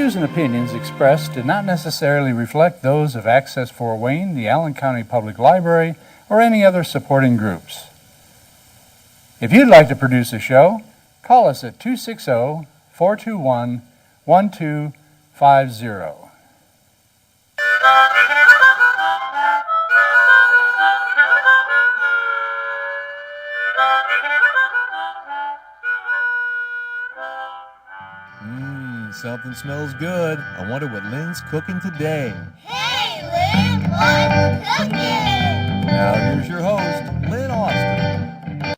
views and opinions expressed do not necessarily reflect those of Access Fort Wayne, the Allen County Public Library, or any other supporting groups. If you'd like to produce a show, call us at 260-421-1250. Something smells good. I wonder what Lynn's cooking today. Hey, Lynn, what's cooking? Now here's your host, Lynn Austin.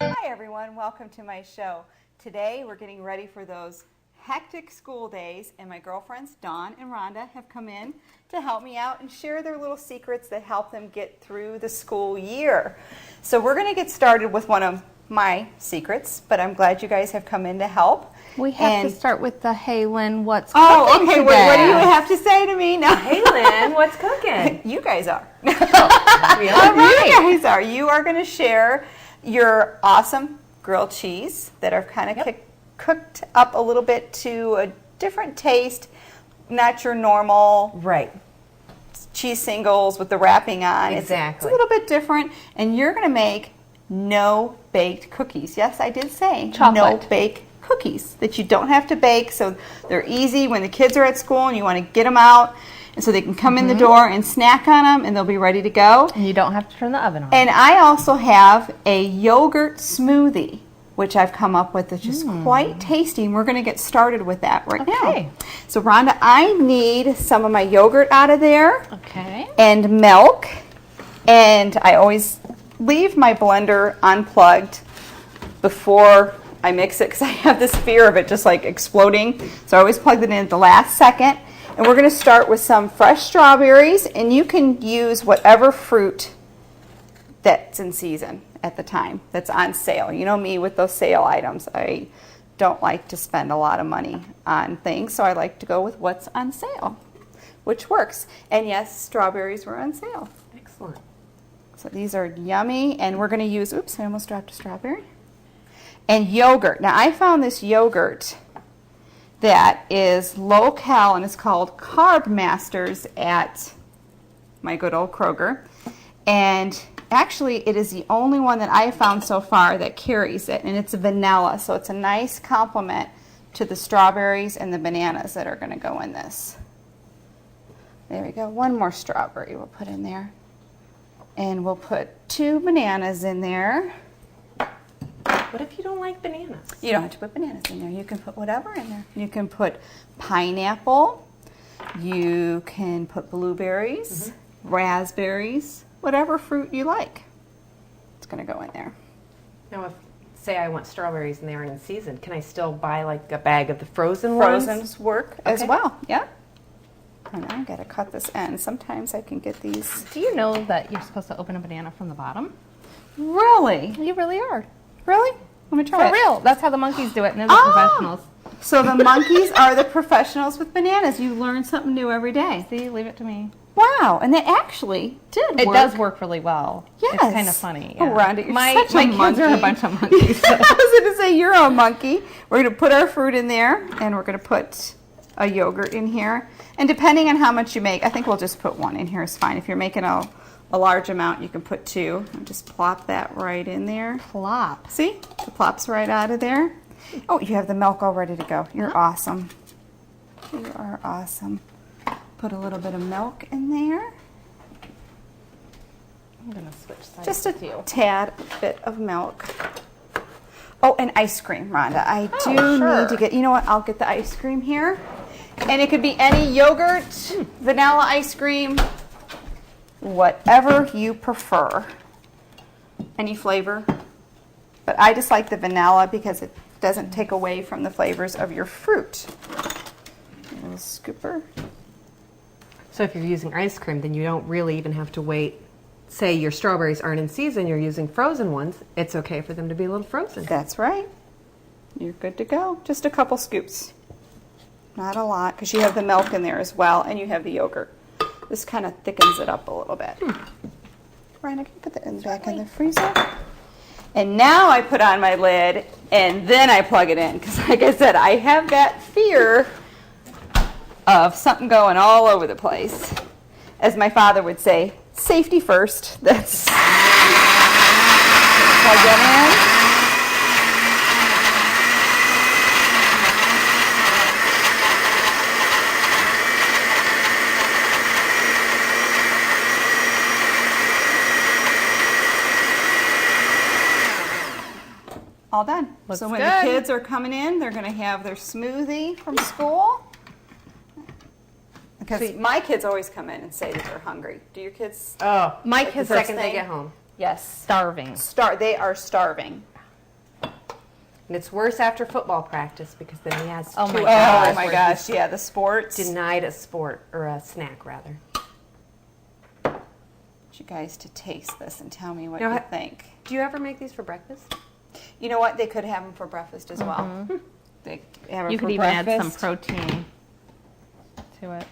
Hi everyone, welcome to my show. Today we're getting ready for those hectic school days, and my girlfriends Dawn and Rhonda have come in to help me out and share their little secrets that help them get through the school year. So we're going to get started with one of my secrets, but I'm glad you guys have come in to help. We have to start with the hey Lynn, what's oh, cooking okay. today? What do you have to say to me now? Hey Lynn, what's cooking? You guys are. Really? You guys are. You are going to share your awesome grilled cheese that are kind of cooked up a little bit to a different taste, not your normal cheese singles with the wrapping on. Exactly. It's a little bit different, and you're going to make no baked cookies. Yes, I did say no bake cookies that you don't have to bake, so they're easy when the kids are at school and you want to get them out, and so they can come in the door and snack on them, and they'll be ready to go. And you don't have to turn the oven on. And I also have a yogurt smoothie, which I've come up with, which is quite tasty, and we're going to get started with that right now. So Rhonda, I need some of my yogurt out of there. Okay. And milk, and I always leave my blender unplugged before I mix it because I have this fear of it just like exploding. So I always plug it in at the last second. And we're going to start with some fresh strawberries, and you can use whatever fruit that's in season at the time, that's on sale. You know me with those sale items. I don't like to spend a lot of money on things, so I like to go with what's on sale, which works. And yes, strawberries were on sale. Excellent. So these are yummy, and we're going to use, oops, I almost dropped a strawberry, and yogurt. Now I found this yogurt that is low-cal, and it's called Carb Masters at my good old Kroger. And actually it is the only one that I have found so far that carries it, and it's vanilla, so it's a nice complement to the strawberries and the bananas that are going to go in this. There we go, one more strawberry we'll put in there. And we'll put 2 bananas in there. What if you don't like bananas? You don't have to put bananas in there. You can put whatever in there. You can put pineapple. You can put blueberries, raspberries, whatever fruit you like. It's going to go in there. Now, if, say I want strawberries and they aren't in season, can I still buy like a bag of the frozen ones? Frozen's work as well. Yeah. And I've got to cut this end. Sometimes I can get these. Do you know that you're supposed to open a banana from the bottom? Really? You really are. Really? Let me try it. For real. That's how the monkeys do it, and they're the professionals. So the monkeys are the professionals with bananas. You learn something new every day. See, leave it to me. Wow, and that actually did work. It does work really well. Yes. It's kind of funny. Oh, Rhonda, you're my such a kids monkey. are a bunch of monkeys. I was going to say, you're a monkey. We're going to put our fruit in there, and we're going to put a yogurt in here. And depending on how much you make, I think we'll just put 1 in here is fine. If you're making a large amount, you can put 2. And just plop that right in there. Plop. See? It plops right out of there. Oh, you have the milk all ready to go. You're awesome. You are awesome. Put a little bit of milk in there. I'm going to switch sides Just a with you. tad bit of milk. Oh, and ice cream, Rhonda. I do sure. need to get, you know what, I'll get the ice cream here. And it could be any yogurt, vanilla ice cream, whatever you prefer. Any flavor. But I just like the vanilla because it doesn't take away from the flavors of your fruit. A little scooper. So if you're using ice cream, then you don't really even have to wait. Say your strawberries aren't in season, you're using frozen ones, it's okay for them to be a little frozen. That's right. You're good to go. Just a couple scoops. Not a lot, because you have the milk in there as well, and you have the yogurt. This kind of thickens it up a little bit. Ryan, I can put that back in the freezer. And now I put on my lid and then I plug it in. Because like I said, I have that fear of something going all over the place. As my father would say, safety first. That's plug that in. All done. Looks so when good. the kids are coming in, they're going to have their smoothie from school. Because my kids always come in and say that they're hungry. Do your kids? Oh, my the kids first second they thing? get home. Yes. Starving. They are starving. And it's worse after football practice because then he has Oh my 2 gosh. hours Oh my where gosh, he's yeah, the sports. denied a sport or a snack rather. I want you guys to taste this and tell me what Now, you think. Do you ever make these for breakfast? You know what? They could have them for breakfast as well. They have them You for could even add some breakfast. protein to it.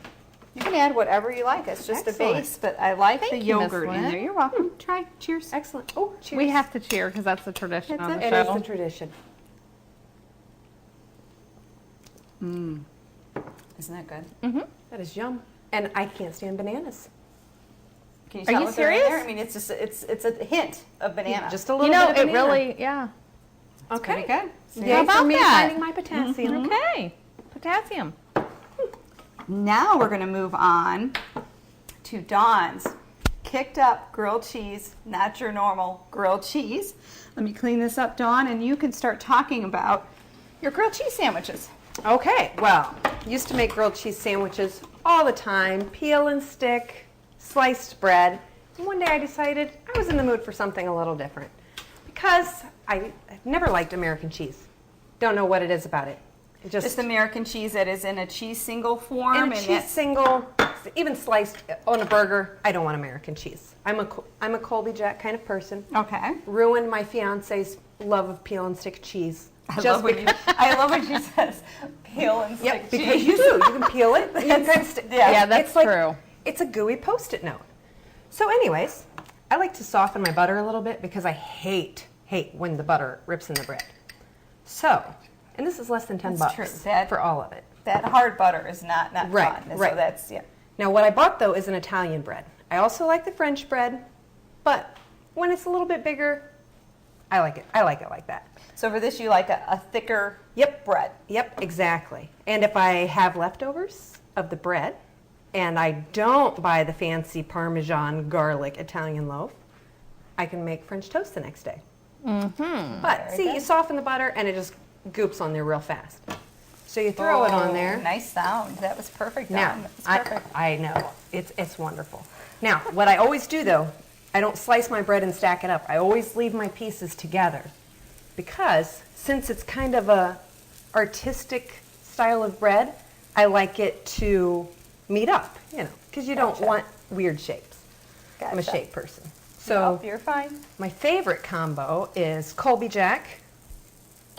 You can add whatever you like. It's just Excellent. a base, but I like Thank the you, Miss yogurt in Lynn. there. You're welcome. Try. Cheers. Excellent. Oh, cheers. We have to cheer because that's the tradition on the It show. is the tradition. Isn't that good? That is yum. And I can't stand bananas. Can you Are tell you what they're in serious? there? I mean, it's just it's a hint of banana. Just a little You know, bit of it banana. really, yeah. Okay. pretty good. Yay How about for me that? finding my potassium. Okay. Potassium. Now we're going to move on to Dawn's kicked up grilled cheese, not your normal grilled cheese. Let me clean this up, Dawn, and you can start talking about your grilled cheese sandwiches. Okay, well, used to make grilled cheese sandwiches all the time, peel and stick, sliced bread. And one day I decided I was in the mood for something a little different because I've never liked American cheese. Don't know what it is about it. It Just American cheese that is in a cheese single form. in a and cheese that's- single, even sliced on a burger. I don't want American cheese. I'm a Colby Jack kind of person. Okay. Ruined my fiance's love of peel and stick cheese. I love when she says peel and stick Yep, because cheese. you do. You can peel it. You can Yeah, that's it's like, true. It's a gooey Post-it note. So anyways, I like to soften my butter a little bit because I hate when the butter rips in the bread. So, and this is less than 10 That's bucks true. That- for all of it. That hard butter is not Right, fun. right. So that's, yeah. Now what I bought though is an Italian bread. I also like the French bread, but when it's a little bit bigger, I like it. I like it like that. So for this, you like a thicker Yep. bread. Yep, exactly. And if I have leftovers of the bread and I don't buy the fancy Parmesan garlic Italian loaf, I can make French toast the next day. Mm-hmm. But Very see, good. you soften the butter and it just goops on there real fast. So you throw it on there. Nice sound. That was perfect, Dawn. Now, That was perfect. I know. It's wonderful. Now, what I always do though, I don't slice my bread and stack it up. I always leave my pieces together because since it's kind of a artistic style of bread, I like it to meet up, because you don't Gotcha. want weird shapes. I'm a Gotcha. shape person. So Nope, you're fine. my favorite combo is Colby Jack,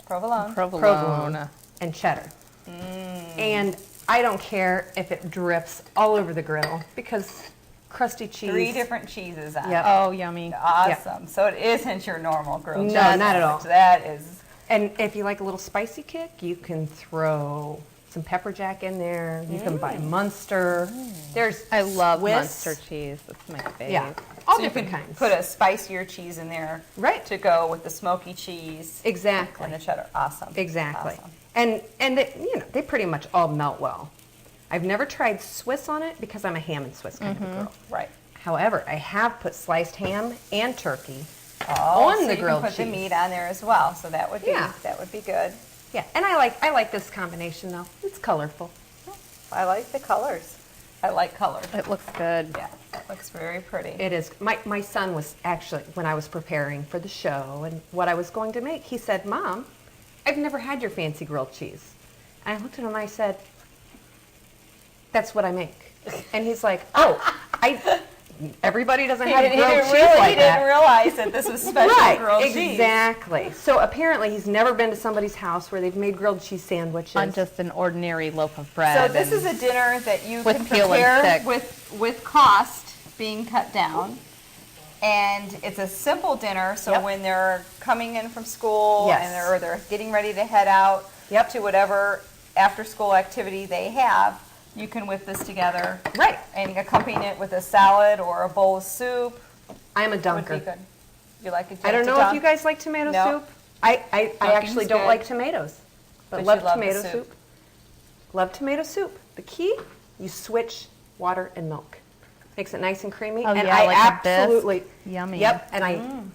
Provolone. provolone, and cheddar. And I don't care if it drips all over the grill because crusty cheese. 3 different cheeses on Yep. it. Oh, yummy. Awesome. So it isn't your normal grilled No, cheese not at all. sandwich. That is, And if you like a little spicy kick, you can throw some pepper jack in there. You can buy Munster. There's I love Swiss. Munster cheese. That's my favorite. Yeah, all so you different can kinds. put a spicier cheese in there Right. to go with the smoky cheese Exactly. and the cheddar. Awesome. Exactly. Awesome. And they, they pretty much all melt well. I've never tried Swiss on it because I'm a ham and Swiss kind of a girl. Right. However, I have put sliced ham and turkey Oh, on so the you grilled can put cheese. the meat on there as well. So that would be Yeah. good. Yeah, and I like this combination though. It's colorful. I like the colors. I like color. It looks good. Yeah, it looks very pretty. It is. My son was actually, when I was preparing for the show and what I was going to make, he said, "Mom, I've never had your fancy grilled cheese." And I looked at him and I said, "That's what I make." And he's like, "Oh, everybody doesn't have grilled cheese like he that." didn't realize that this was special grilled cheese. Exactly. So apparently he's never been to somebody's house where they've made grilled cheese sandwiches. On just an ordinary loaf of bread. So this and- is a dinner that you With can peel and prepare stick. with cost being cut down. And it's a simple dinner, so Yep. when they're coming in from school Yes. and they're getting ready to head out Yep. to whatever after-school activity they have, you can whip this together. Right. And accompany it with a salad or a bowl of soup. I am a Would dunker. be good. You like it? I don't know if you guys like tomato No. soup. I actually Dunking's don't good. like tomatoes, but But you love love the tomato soup. soup. Love tomato soup. The key, you switch water and milk. Makes it nice and creamy. Oh, and yeah, I like a bisque. absolutely Yummy. Yep, and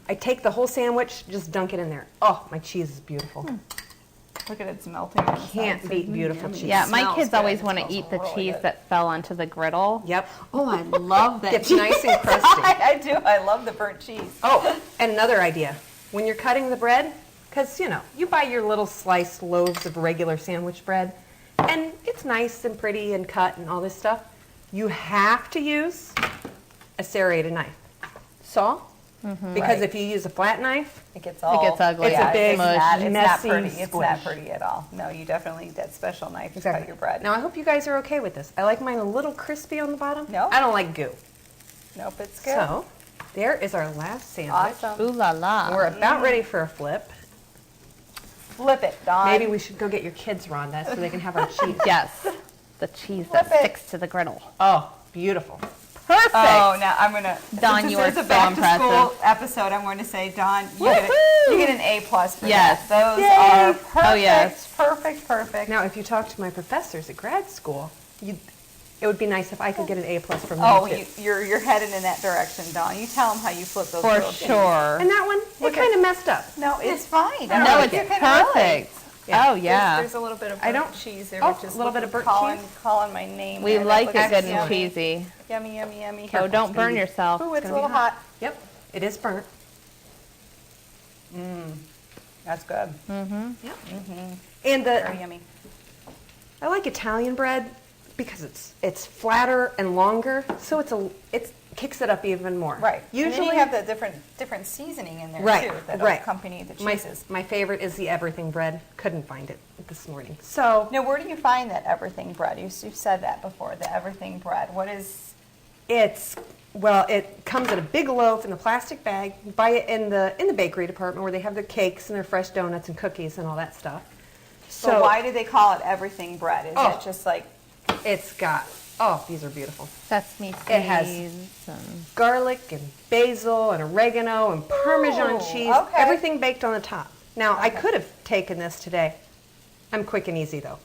I take the whole sandwich, just dunk it in there. Oh, my cheese is beautiful. Look at it, it's melting. on the Can't sides. beat beautiful cheese. Yeah, my Smells kids good. always It want to smells eat the really cheese good. that fell onto the griddle. Yep. Oh, I love that. Gets cheese. nice and crusty. I do. I love the burnt cheese. Oh, and another idea. When you're cutting the bread, because, you buy your little sliced loaves of regular sandwich bread, and it's nice and pretty and cut and all this stuff, you have to use a serrated knife. Saw? Because Right. if you use a flat knife, It gets all. gets ugly. It's a big, it's not messy pretty. It's not squish. pretty at all. No, you definitely need that special knife to cut your bread. Now, I hope you guys are okay with this. I like mine a little crispy on the bottom. No. I don't like goo. Nope, it's good. So, there is our last sandwich. Awesome. Ooh la la. We're about ready for a flip. Flip it, Dawn. Maybe we should go get your kids, Rhonda, so they can have our cheese. Yes, the cheese that Flip it. sticks to the griddle. Oh, beautiful. Perfect. Oh, now I'm gonna. Dawn, since you this are is a so back to school impressive. episode. I'm going to say, Dawn, you Woohoo! get an A+ for Yes. that. Those Yay. are perfect. Oh, yes. Perfect. Now, if you talk to my professors at grad school, it would be nice if I could get an A+ from them Oh, too. you're headed in that direction, Dawn. You tell them how you flip those. For little things. sure. And that one, it kind of messed up. No, it's fine. No, You it's can really- perfect. Yeah. Oh yeah. There's a little bit of I burnt don't- cheese there. oh, which is a little bit of burnt calling, cheese. Calling my name. We there. That like looks it good and yummy. cheesy. Yummy. So don't burn yourself. Ooh, it's a gonna be little hot. Yep, it is burnt. That's good. Yep. And Very yummy. I like Italian bread because it's flatter and longer, so it kicks it up even more. Right. Usually and then you have the different seasoning in there right, too that right. accompany the My, cheeses. my favorite is the everything bread. Couldn't find it this morning. So Now, where do you find that everything bread? You've said that before. The everything bread. What is? it comes in a big loaf in a plastic bag. You buy it in the bakery department where they have their cakes and their fresh donuts and cookies and all that stuff. So why do they call it everything bread? Is Oh. it just like? It's got these are beautiful. Sesame seeds. It has and garlic and basil and oregano and Parmesan Ooh, cheese, okay. everything baked on the top. Now, I could have taken this today. I'm quick and easy though,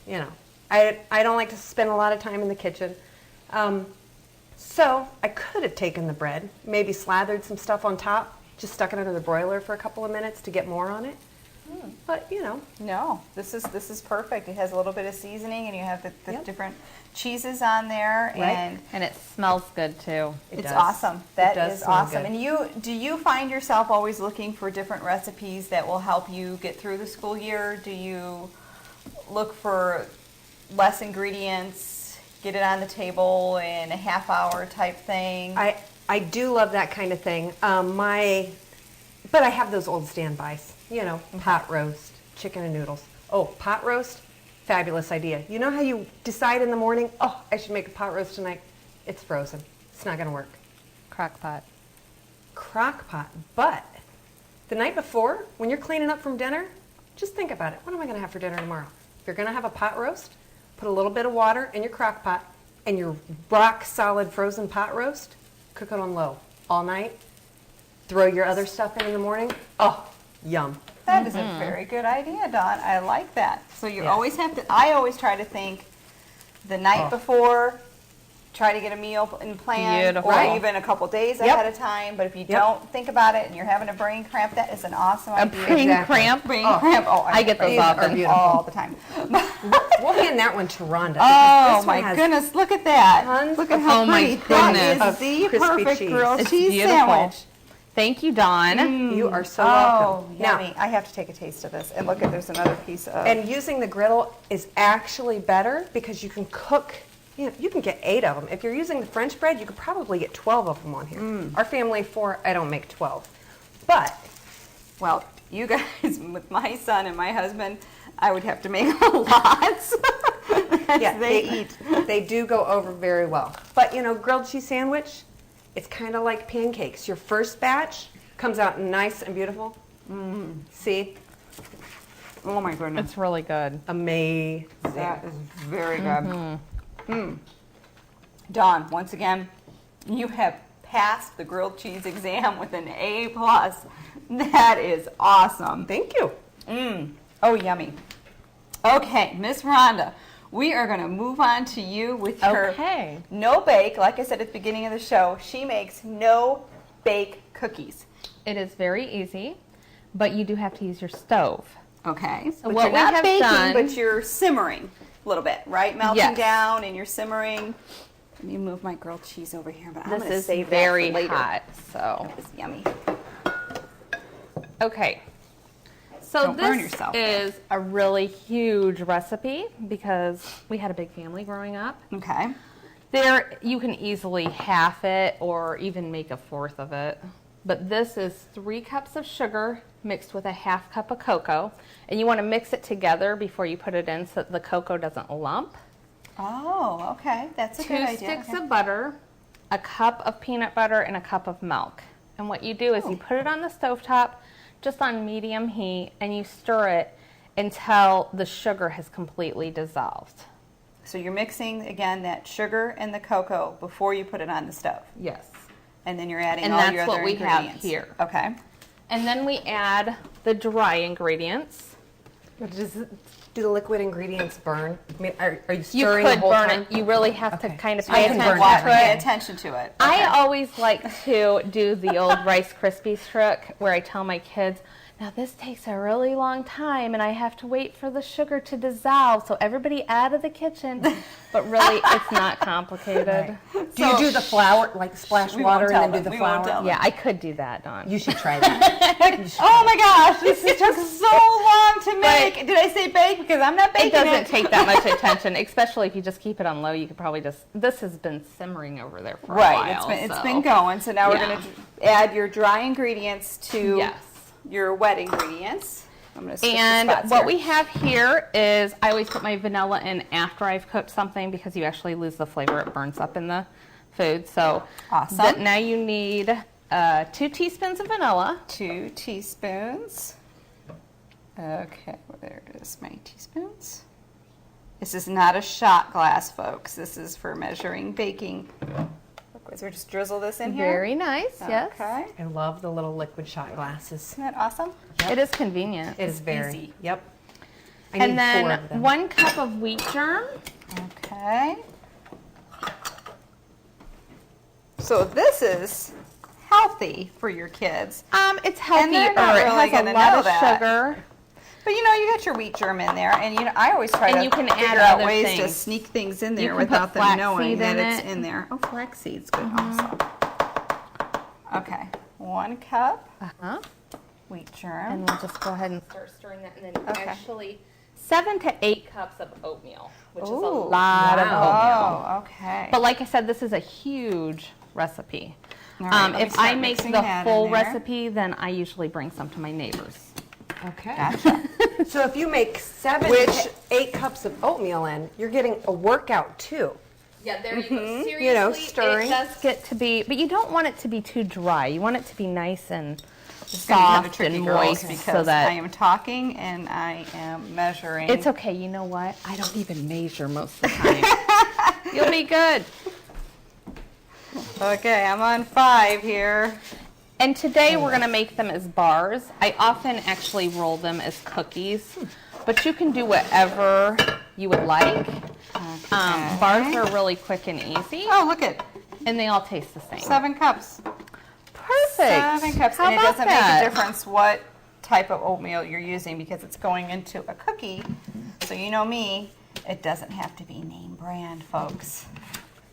I don't like to spend a lot of time in the kitchen. So I could have taken the bread, maybe slathered some stuff on top, just stuck it under the broiler for a couple of minutes to get more on it. But, No, this is perfect. It has a little bit of seasoning, and you have the Yep. different cheeses on there, Right. and it smells good too. it it's does. awesome. That does is smell awesome. good. And do you find yourself always looking for different recipes that will help you get through the school year? Do you look for less ingredients, get it on the table in a half hour type thing? I do love that kind of thing. But I have those old standbys, pot roast, chicken and noodles. Oh, pot roast, fabulous idea. You know how you decide in the morning, oh, I should make a pot roast tonight? It's frozen. It's not going to work. Crock pot. Crock pot. But the night before, when you're cleaning up from dinner, just think about it. What am I going to have for dinner tomorrow? If you're going to have a pot roast, put a little bit of water in your crock pot and your rock solid frozen pot roast, cook it on low all night. Throw your other stuff in the morning. Oh, yum. That is a very good idea, Dawn. I like that. So you Yes. always have to, I always try to think the night before, try to get a meal in plan, Beautiful. or Right. even a couple days Yep. ahead of time. But if you don't think about it and you're having a brain cramp, that is an awesome A idea. brain Exactly. cramp. Brain cramp. Oh, I get those these are often. beautiful. all the time. We'll hand that one to Rhonda. because Oh this one my has goodness! Look at that! tons Look at of- how Oh my pretty goodness. that Of is. The crispy perfect cheese. grilled It's cheese beautiful. sandwich. Thank you, Dawn. You are so Oh, welcome. yummy! I have to take a taste of this. And look at there's another piece of. And using the griddle is actually better because you can cook, you can get 8 of them. If you're using the French bread, you could probably get 12 of them on here. Our family of 4, I don't make 12. But Well, you guys, with my son and my husband, I would have to make a lot. yeah, they eat. They do go over very well. But grilled cheese sandwich, It's kind of like pancakes. Your first batch comes out nice and beautiful. See? Oh my goodness. It's really good. Amazing. That is very good. Dawn, once again, you have passed the grilled cheese exam with an A+. That is awesome. Thank you. Oh, yummy. Okay, Miss Rhonda, we are going to move on to you with her Okay. no-bake. Like I said at the beginning of the show, she makes no-bake cookies. It is very easy, but you do have to use your stove. Okay, so but what you're we not have baking, done- but you're simmering a little bit, right? Melting Yes. down and you're simmering. Let me move my grilled cheese over here, but I'm This going to is save very that for later. hot, so. It's yummy. Okay. So Don't burn this yourself. is a really huge recipe because we had a big family growing up. Okay. There, you can easily half it or even make a fourth of it. But this is 3 cups of sugar mixed with a ½ cup of cocoa. And you want to mix it together before you put it in so that the cocoa doesn't lump. Oh, okay. That's a 2 good idea. sticks Okay. of butter, a cup of peanut butter, and a cup of milk. And what you do is you put it on the stovetop just on medium heat and you stir it until the sugar has completely dissolved. So you're mixing, again, that sugar and the cocoa before you put it on the stove. Yes. And then you're adding And all that's your what other we have ingredients. here. Okay. And then we add the dry ingredients. Do the liquid ingredients burn? I mean, are you You stirring the could whole burn time? it. You really have to kind of So pay you can attention watch, to pay it. attention to it. I Okay. always like to do the old Rice Krispies trick where I tell my kids, now this takes a really long time and I have to wait for the sugar to dissolve. So everybody out of the kitchen. But really, it's not complicated. Do you do the flour, like splash We won't water tell and then do them. the We won't flour? tell them. Yeah, I could do that, Dawn. You should try that. Oh my gosh, this took so long to make. Did I say bake? Because I'm not baking It doesn't take that much attention, especially if you just keep it on low. You could probably just, this has been simmering over there for a Right, while. it's so. been going. So now we're Yeah. going to add your dry ingredients to Yes. your wet ingredients. I'm going to switch the And spots what here. we have here is, I always put my vanilla in after I've cooked something because you actually lose the flavor. It burns up in the food. So Awesome. now you need 2 teaspoons of vanilla. 2 teaspoons. Okay, well, there it is, my teaspoons. This is not a shot glass, folks. This is for measuring baking. So we just drizzle this in here. Very nice, yes. Okay. I love the little liquid shot glasses. Isn't that awesome? It is convenient. It is very. easy. Yep. I And need then 4 of them. 1 cup of wheat germ. Okay. So this is healthy for your kids. It's healthy, they're not or it really has a gonna lot know of that. sugar. But you know, you got your wheat germ in there, and you know, I always try And to you can figure add out other ways to things. sneak things in You there can without put them knowing flaxseed that in it's it. in there. Oh, flaxseed's good also. Okay, 1 cup Uh-huh. wheat germ. And we'll just go ahead and start stirring that. And then Okay. actually 7 to 8 cups of oatmeal, which is a Ooh, lot of oatmeal. Oh, okay. But like I said, this is a huge recipe. All right, let me If I start make mixing the that full in there. recipe, then I usually bring some to my neighbors. Okay. Gotcha. So if you make 7 to 8 cups of oatmeal in, you're getting a workout too. Yeah, there you go. Seriously, You know, stirring. it does get to be, but you don't want it to be too dry. You want it to be nice and Just gonna have a soft tricky and girls moist because so that I am talking and I am measuring. it's okay. You know what? I don't even measure most of the time. You'll be good. Okay, I'm on 5 here. And today we're going to make them as bars. I often actually roll them as cookies, but you can do whatever you would like. Bars are really quick and easy, Oh, look at and they all taste the same. 7 cups. Perfect. 7 cups, How and it about doesn't that? make a difference what type of oatmeal you're using because it's going into a cookie. So you know me, it doesn't have to be name brand, folks.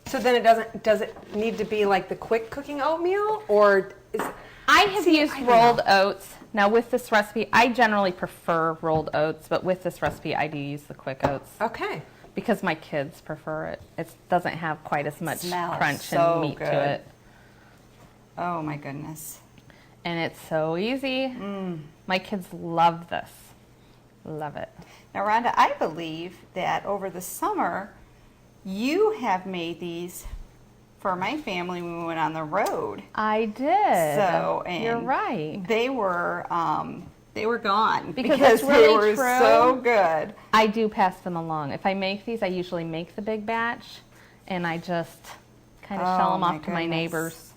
So then does it need to be like the quick cooking oatmeal, or is I have used I don't rolled oats. Now with this recipe, I generally prefer rolled oats, but with this recipe, I do use the quick oats okay? because my kids prefer it. It doesn't have quite as much Smells crunch so and meat good. to it. Oh my goodness. And it's so easy. My kids love this. Love it. Now, Rhonda, I believe that over the summer, you have made these for my family when we went on the road. I did. So, and you're right. They were gone Because because it's they really were true. so good. I do pass them along. If I make these, I usually make the big batch, and I just kind of shell Oh, them my off to my goodness. neighbors.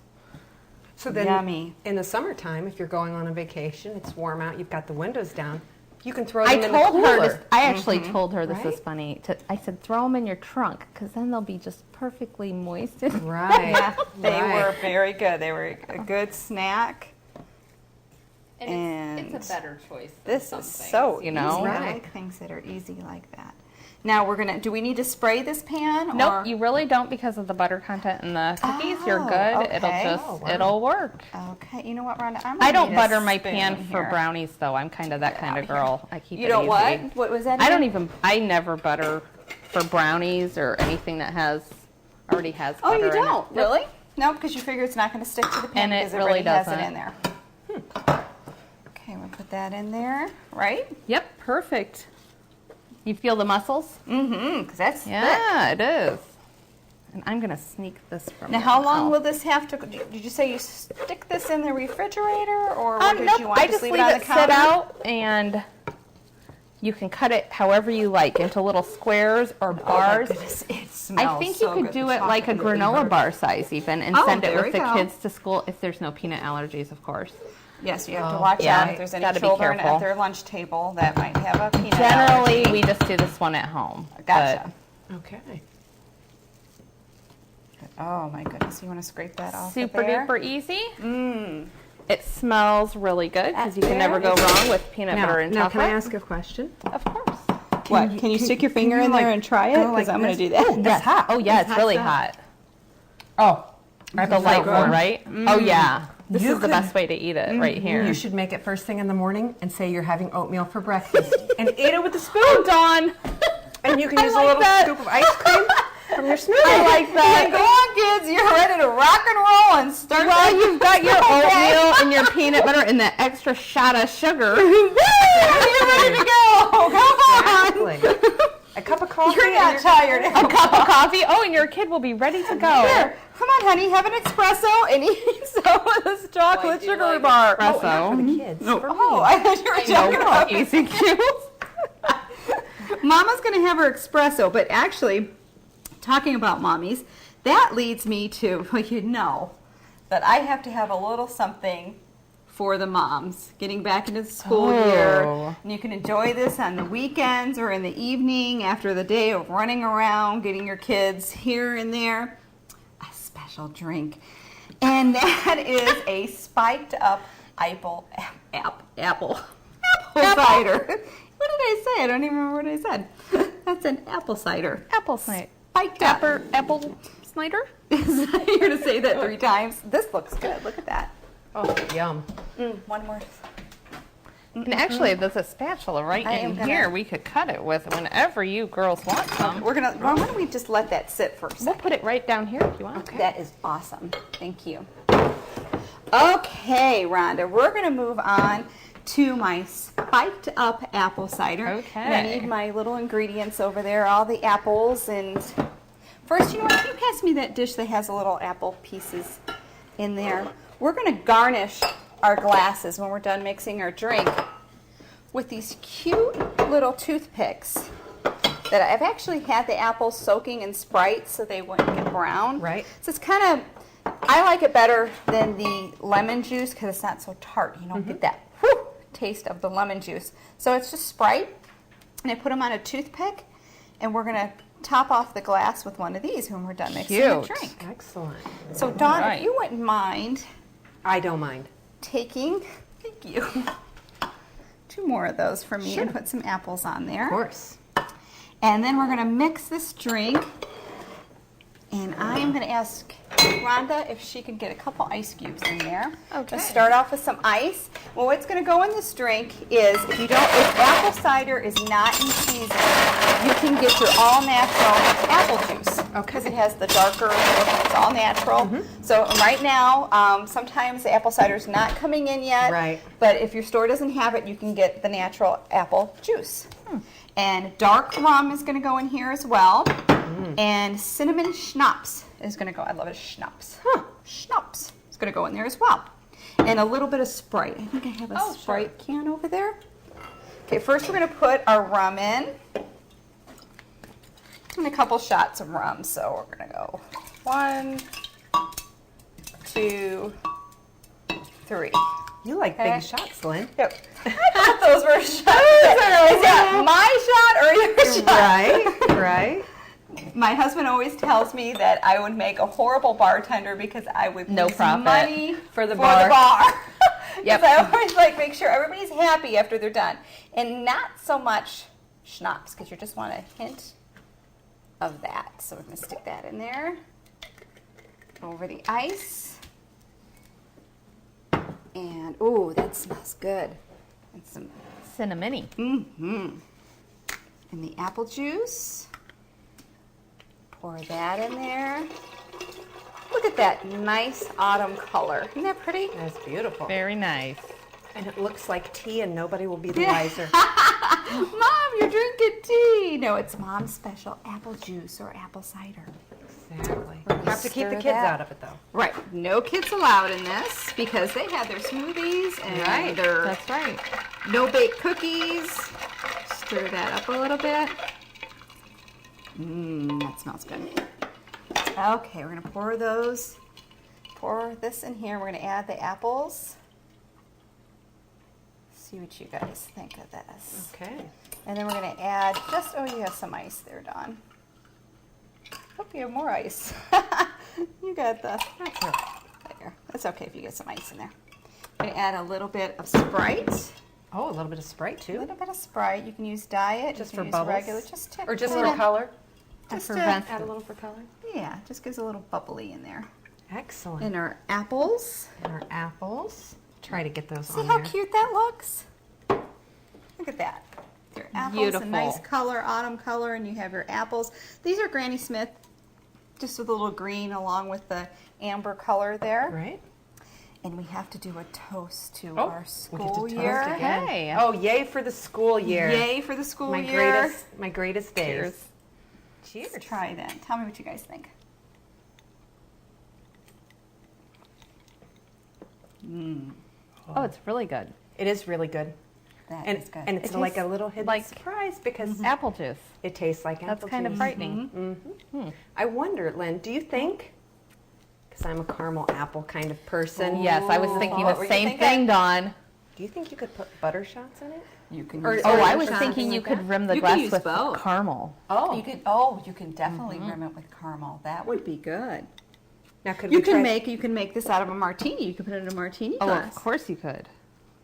So then, Yummy. in the summertime, if you're going on a vacation, it's warm out, you've got the windows down, you can throw I them in the told cooler. her this. I actually told her this was Right? funny. I said, throw them in your trunk, because then they'll be just perfectly moist. Right. Yeah, they Right. were very good. They were a good snack. And it's And a better choice. This is so you know? easy. I Right. like things that are easy like that. Now do we need to spray this pan? Nope, or? you really don't because of the butter content in the cookies. You're Oh, good. It'll okay. just, Oh, wow. it'll work. Okay, you know what, Rhonda? I don't butter a my spoon pan for here. brownies though. I'm kind of that kind of girl. I keep You it don't easy. what? What was that? I don't again? I never butter for brownies or anything that already has Oh, butter you in it. don't? Really? No, because you figure it's not going to stick to the pan And it because really already has it doesn't. in there. Okay, we'll put that in there, right? Yep, perfect. You feel the muscles? Mm-hmm, because that's thick. Yeah, it is. And I'm going to sneak this from Now, you. how long Oh. will this have to? Did you say you stick this in the refrigerator, or did Nope, you want I to just leave leave it on it the sit counter? out, and you can cut it however you like, into little squares or Oh my bars. goodness, it I smells think you so could good, do the it like a chocolate granola flavor. bar size even, and Oh, send it there with we the go. kids to school if there's no peanut allergies, of course. Yes, you have to watch yeah, out if there's any gotta be children careful. at their lunch table that might have a peanut Generally, allergy. we just do this one at home. Gotcha. Okay. Oh my goodness, you want to scrape that but off super of there? duper easy. Mmm. It smells really good because you There can never go is- wrong with peanut butter and now chocolate. can I ask a question? Of course. What? Can you stick your finger in there and try it? go Because like I'm going to this? do that. Oh, that's hot. Oh yeah, It's it's really hot hot. Oh, The light one, right? Oh yeah. This You is the could- best way to eat it right here. you should make it first thing in the morning and say you're having oatmeal for breakfast and eat it with a spoon. Oh, Dawn. And you can I use like a little that. scoop of ice cream from your smoothie. I like that. Go on, kids. You're ready to rock and roll and start. Well, that- you've got your oatmeal and your peanut butter and the extra shot of sugar. You're ready to go. Come on. Exactly. A cup of coffee. You're and not you're- tired. A cup of coffee. Oh, and your kid will be ready to go. Here, come on, honey. Have an espresso and eat some of this chocolate sugar bar. Not for Espresso. the kids. For me. Oh, I thought you were joking about me. Easy cute. Mama's going to have her espresso, but actually, talking about mommies, that leads me to, well, you know, that I have to have a little something for the moms getting back into the school year. Oh. And you can enjoy this on the weekends or in the evening after the day of running around, getting your kids here and there. A special drink. And that is a spiked up apple cider. What did I say? I don't even remember what I said. That's an apple cider. Apple cider. Spiked up. Apple Snyder? You're going to say that 3 times. This looks good. Look at that. Oh, yum. One more. And actually, there's a spatula right I am in gonna- here we could cut it with whenever you girls want some. We're going to, why don't we just let that sit for a We'll second? put it right down here if you want. That is awesome. Thank you. Okay, Rhonda, we're going to move on to my spiked up apple cider. Okay. And I need my little ingredients over there, all the apples. And first, you know what? Can you pass me that dish that has a little apple pieces in there? We're going to garnish our glasses when we're done mixing our drink with these cute little toothpicks that I've actually had the apples soaking in Sprite so they wouldn't get brown. Right. So it's kind of, I like it better than the lemon juice because it's not so tart. You don't get that taste of the lemon juice. So it's just Sprite, and I put them on a toothpick, and we're going to top off the glass with one of these when we're done mixing the Cute. drink. Excellent. So Dawn, Right. if you wouldn't mind I don't mind. taking, thank you, 2 more of those for me and put some apples on there. Of course. And then we're going to mix this drink. And I am going to ask Rhonda if she can get a couple ice cubes in there. Okay. Let's start off with some ice. Well, what's going to go in this drink is if apple cider is not in season, you can get your all natural apple juice. because it has the darker look. It's all natural. So right now, sometimes the apple cider's not coming in yet. Right. But if your store doesn't have it, you can get the natural apple juice. And dark rum is going to go in here as well. And cinnamon schnapps is going to go. I love it, schnapps. Schnapps is going to go in there as well. And a little bit of Sprite. I think I have a Sprite can over there. Okay, first we're going to put our rum in. And a couple shots of rum. So we're going to go 1, 2, 3. You like Okay. big shots, Lynn. Yep. I thought those were shots. Is that my shot or your shot? Right, right. My husband always tells me that I would make a horrible bartender because I would No lose profit money for the bar. Because I always like make sure everybody's happy after they're done, and not so much schnapps because you just want a hint of that. So we're gonna stick that in there over the ice, and ooh, that smells good. And some Cinnamony. and the apple juice. Pour that in there. Look at that nice autumn color. Isn't that pretty? That's beautiful. Very nice. And it looks like tea and nobody will be the wiser. Mom, you're drinking tea. No, it's Mom's special apple juice or apple cider. Exactly. You have to keep the Stir kids that. out of it, though. Right. No kids allowed in this because they have their smoothies and their That's right. no-bake cookies. Stir that up a little bit. That smells good. Okay, we're gonna pour this in here. We're gonna add the apples. See what you guys think of this. Okay. And then we're gonna add just, oh, you have some ice there, Dawn. Hope you have more ice. You got the, there. That's okay if you get some ice in there. I'm gonna add a little bit of Sprite. Oh, a little bit of Sprite, A too. little bit of Sprite. You can use diet. Just you can for use bubbles? regular. Just to, Or just yeah. for color? Just For to- vent- Add a little for color. Yeah, just gives a little bubbly in there. Excellent. And our apples. And our apples. Try to get those See on how there. cute that looks? Look at that. Your apples, Beautiful. a nice color, autumn color, and you have your apples. These are Granny Smith, just with a little green along with the amber color there. Right? And we have to do a toast to Oh, our we get to school toast year. again. Hey. Oh, yay for the school year. Yay for the school My year. greatest days. Cheers. Let's try that. Tell me what you guys think. Oh, it's really good. It is really good. That And, is good. and it's It like tastes- a little hidden like- surprise because Apple juice. it tastes like That's apple kind of juice. frightening. I wonder, Lynn, do you think, because I'm a caramel apple kind of person, Yes, I was thinking What the were you same thinking? thing, Dawn. do you think you could put butter shots in it? You can Or- use or Oh, I Or was something thinking you like could that? rim the You can glass use with both. caramel. You can definitely rim it with caramel. That would be good. Now, could You we try? can make this out of a martini. You can put it in a martini Oh, glass. of course you could.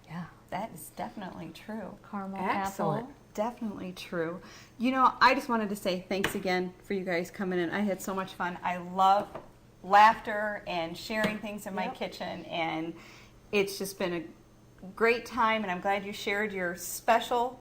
Yeah. That is definitely true. Caramel Excellent. apple. Definitely true. You know, I just wanted to say thanks again for you guys coming in. I had so much fun. I love laughter and sharing things in my kitchen, and it's just been a great time, and I'm glad you shared your special